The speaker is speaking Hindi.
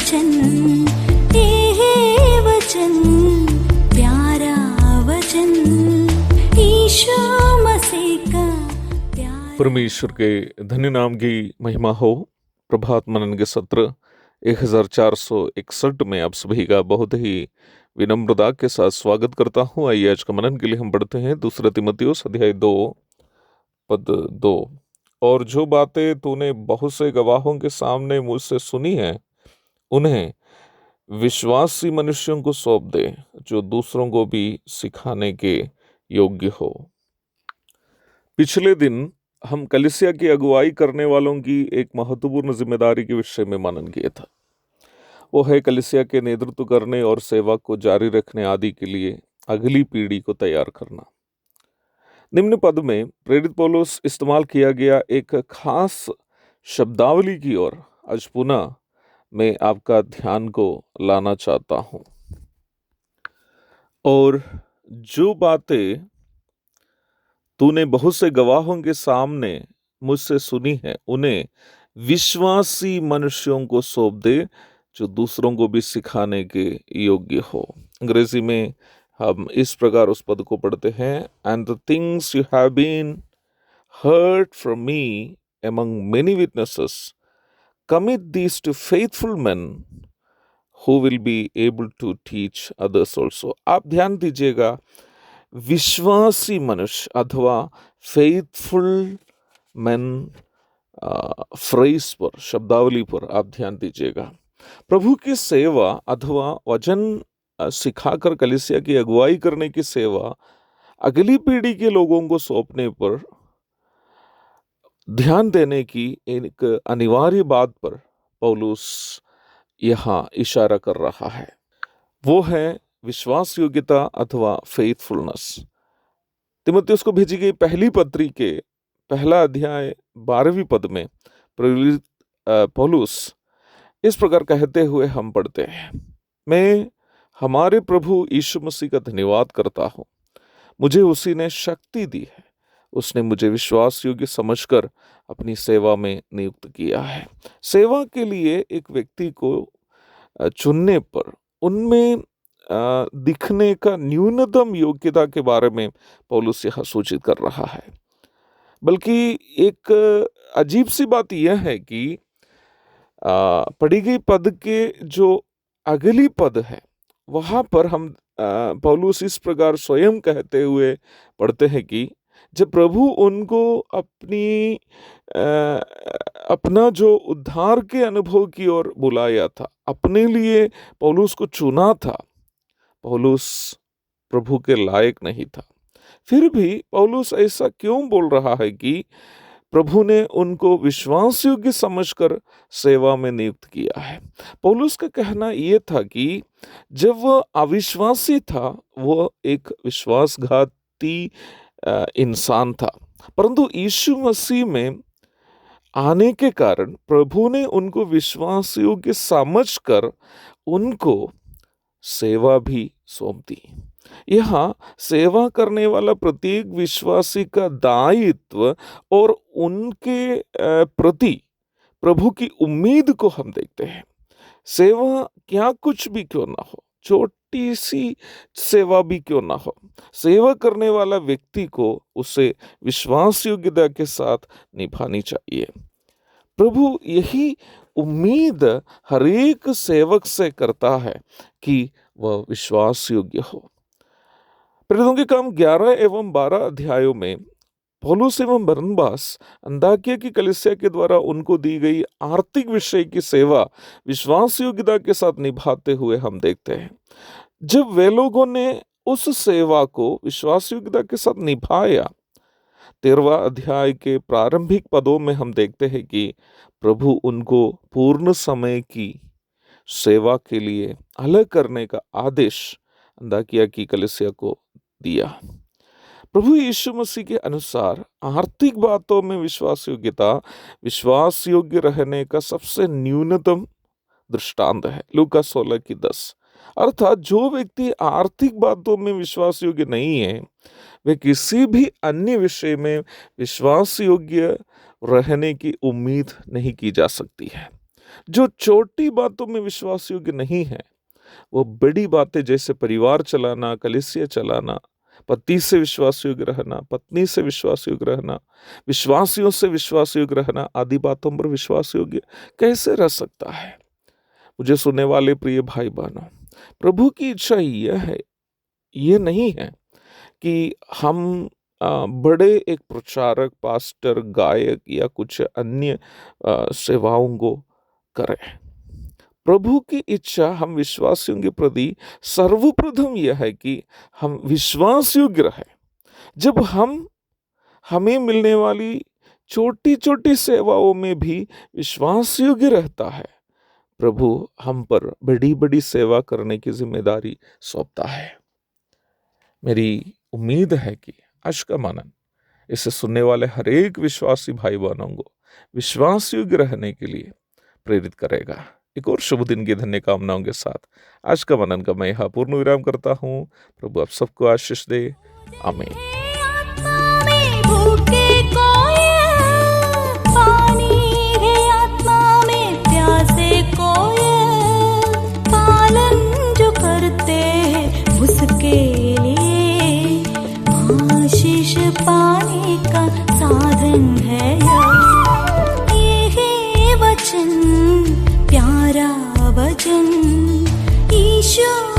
वचन, ये वचन, प्यारा वचन, यीशु मसीह का प्यारा। परमेश्वर के धन्य नाम की महिमा हो। प्रभात मनन के सत्र 1461 में आप सभी का बहुत ही विनम्रता के साथ स्वागत करता हूँ। आइए आज का मनन के लिए हम पढ़ते हैं 2 तीमुथियुस अध्याय 2 पद 2। और जो बातें तूने बहुत से गवाहों के सामने मुझसे सुनी हैं, उन्हें विश्वासी मनुष्यों को सौंप दे, जो दूसरों को भी सिखाने के योग्य हो। पिछले दिन हम कलीसिया की अगुवाई करने वालों की एक महत्वपूर्ण जिम्मेदारी के विषय में मनन किया था। वो है कलीसिया के नेतृत्व करने और सेवा को जारी रखने आदि के लिए अगली पीढ़ी को तैयार करना। निम्न पद में प्रेरित पौलुस इस्तेमाल किया गया एक खास शब्दावली की ओर आज पुनः मैं आपका ध्यान को लाना चाहता हूँ। और जो बातें तूने बहुत से गवाहों के सामने मुझसे सुनी है, उन्हें विश्वासी मनुष्यों को सौंप दे, जो दूसरों को भी सिखाने के योग्य हो। अंग्रेजी में हम इस प्रकार उस पद को पढ़ते हैं, and the things you have been heard from me among many witnesses, commit these to faithful men who will be able to teach others also। आप ध्यान दीजिएगा, विश्वासी मनुष्य अथवा फेथफुल मैन फ्रेज पर, शब्दावली पर आप ध्यान दीजिएगा। प्रभु की सेवा अथवा वचन सिखाकर कलीसिया की अगुवाई करने की सेवा अगली पीढ़ी के लोगों को सौंपने पर ध्यान देने की एक अनिवार्य बात पर पौलुस यहाँ इशारा कर रहा है। वो है विश्वास योग्यता अथवा फेथफुलनेस। तीमुथियुस को भेजी गई पहली पत्री के पहला अध्याय 12वीं पद में प्रेरित पौलुस इस प्रकार कहते हुए हम पढ़ते हैं, मैं हमारे प्रभु यीशु मसीह का धन्यवाद करता हूँ। मुझे उसी ने शक्ति दी है। उसने मुझे विश्वास योग्य समझकर अपनी सेवा में नियुक्त किया है। सेवा के लिए एक व्यक्ति को चुनने पर उनमें दिखने का न्यूनतम योग्यता के बारे में पौलुस यह सूचित कर रहा है। बल्कि एक अजीब सी बात यह है कि पढ़ी गई पद के जो अगली पद है, वहाँ पर हम पौलुस इस प्रकार स्वयं कहते हुए पढ़ते हैं कि जब प्रभु उनको अपना जो उद्धार के अनुभव की ओर बुलाया था, अपने लिए पौलुस को चुना था, पौलुस प्रभु के लायक नहीं था। फिर भी पौलुस ऐसा क्यों बोल रहा है कि प्रभु ने उनको विश्वास योग्य समझकर सेवा में नियुक्त किया है। पौलुस का कहना यह था कि जब वह अविश्वासी था, वह एक विश्वासघाती इंसान था, परंतु यीशु मसीह में आने के कारण प्रभु ने उनको विश्वास योग्य समझकर उनको सेवा भी सौंप दी। यहाँ सेवा करने वाला प्रत्येक विश्वासी का दायित्व और उनके प्रति प्रभु की उम्मीद को हम देखते हैं। सेवा क्या कुछ भी क्यों ना हो, छोटी सी सेवा भी क्यों ना हो, सेवा करने वाला व्यक्ति को उसे विश्वास योग्यता के साथ निभानी चाहिए। प्रभु यही उम्मीद हर एक सेवक से करता है कि वह विश्वास योग्य हो। प्रेरितों के काम 11 एवं 12 अध्यायों में पौलुस एवं बरनबास अंताकिया की कलीसिया के द्वारा उनको दी गई आर्थिक विषय की सेवा विश्वास योग्यता के साथ निभाते हुए हम देखते हैं। जब वे लोगों ने उस सेवा को विश्वास योग्यता के साथ निभाया, 13वां अध्याय के प्रारंभिक पदों में हम देखते हैं कि प्रभु उनको पूर्ण समय की सेवा के लिए अलग करने का आदेश अंताकिया की कलीसिया को दिया। प्रभु यीशु मसीह के अनुसार आर्थिक बातों में विश्वास योग्यता विश्वास योग्य रहने का सबसे न्यूनतम दृष्टांत है। लूका 16:10। अर्थात जो व्यक्ति आर्थिक बातों में विश्वास योग्य नहीं है, वे किसी भी अन्य विषय में विश्वास योग्य रहने की उम्मीद नहीं की जा सकती है। जो छोटी बातों में विश्वास योग्य नहीं है, वो बड़ी बातें जैसे परिवार चलाना, कलीसिया चलाना, पति से विश्वास योग्य रहना, पत्नी से विश्वास योग्य रहना, विश्वासियों से विश्वास योग्य रहना आदि बातों पर विश्वास योग्य कैसे रह सकता है? मुझे सुनने वाले प्रिय भाई बहनों, प्रभु की इच्छा ये नहीं है कि हम बड़े एक प्रचारक, पास्टर, गायक या कुछ अन्य सेवाओं को करें। प्रभु की इच्छा हम विश्वासियों के प्रति सर्वप्रथम यह है कि हम विश्वास योग्य रहे। जब हमें मिलने वाली छोटी छोटी सेवाओं में भी विश्वास योग्य रहता है, प्रभु हम पर बड़ी बड़ी सेवा करने की जिम्मेदारी सौंपता है। मेरी उम्मीद है कि आज का मनन इसे सुनने वाले हर एक विश्वासी भाई बहनों को विश्वास योग्य रहने के लिए प्रेरित करेगा। एक और शुभ दिन की धन्य कामनाओं के साथ आज का मनन का मैं यहाँ पूर्ण विराम करता हूँ। प्रभु आप सबको आशीष दे। आमीन। पाने का साधन है ये वचन, प्यारा वचन ईशो